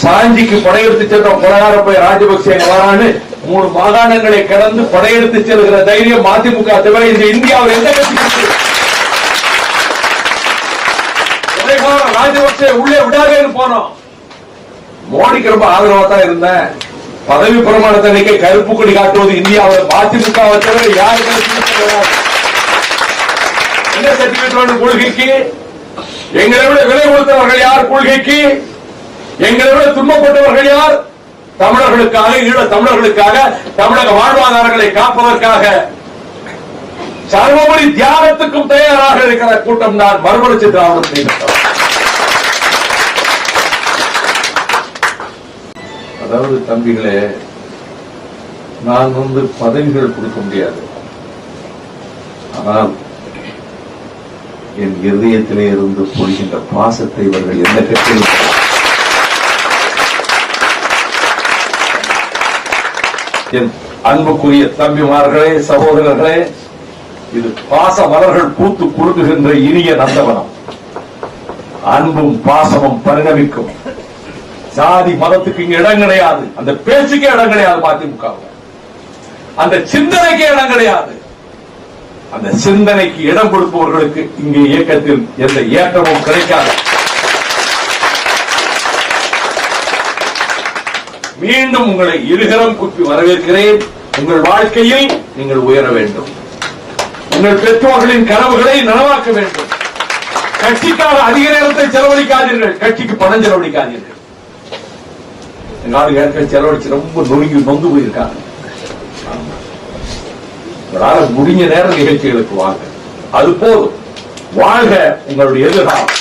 சாஞ்சிக்கு படையெடுத்து சென்ற கொலகார போய் ராஜபக்சே வரான்னு 3 மாகாணங்களை கடந்து படையெடுத்து செல்கிற தைரியம் மதிமுக தவிர இந்த இந்தியாவில் எந்த கட்சி? ராஜபக்சே உள்ளே விடாதேன்னு போனோம். மோடிக்கு ரொம்ப ஆதரவா தான் இருந்தேன். பதவி பிரமாணத்தை அன்னைக்கு கருப்பு கொடி காட்டுவது இந்தியாவில் மதிமுகவை தவிர யாருக்கு என்ன சர்டிபிகேட் வேண்டும் கொள்கைக்கு? எங்களை விட விலை கொடுத்தவர்கள் யார் கொள்கைக்கு? எங்களை விட துன்பப்பட்டவர்கள் யார்? தமிழர்களுக்காக, ஈழ தமிழர்களுக்காக, தமிழக வாழ்வாதாரங்களை காப்பதற்காக சர்வமொழி தியாகத்துக்கும் தயாராக இருக்கிற கூட்டம் தான் மறுமலர்ச்சி திராவிட. அதாவது தம்பிகளே, நான் பதவிகள் கொடுக்க முடியாது. ஆனால் என் இதயத்திலே இருந்து பொழிகின்ற பாசத்தை இவர்கள் எந்த கட்சியில் என் அன்புக்குரிய தம்பிமார்களே, சகோதரர்களே, இது பாச மலர்கள் பூத்து குலுங்குகின்ற இனிய நந்தவனம். அன்பும் பாசமும் பரிணமிக்கும். சாதி மதத்துக்கு இங்க இடம் கிடையாது. அந்த பேச்சுக்கே இடம் கிடையாது. மதிமுக அந்த சிந்தனைக்கு இடம் கிடையாது. அந்த சிந்தனைக்கு இடம் கொடுப்பவர்களுக்கு இங்கே இயக்கத்தில் எந்த ஏற்றமும் கிடைக்காது. மீண்டும் உங்களை இருகரம் குப்பி வரவேற்கிறேன். உங்கள் வாழ்க்கையில் நீங்கள் உயர வேண்டும். உங்கள் பெற்றோர்களின் கனவுகளை நனவாக்க வேண்டும். கட்சிக்காக அதிக நேரத்தை செலவழிக்காதீர்கள். கட்சிக்கு பணம் செலவழிக்காதீர்கள். செலவழிச்சு ரொம்ப நொந்து போயிருக்காங்க. முடிஞ்ச நேர நிகழ்ச்சிகளுக்கு வாங்க. அது போதும். வாழ்க உங்களுடைய எதிர்காலம்.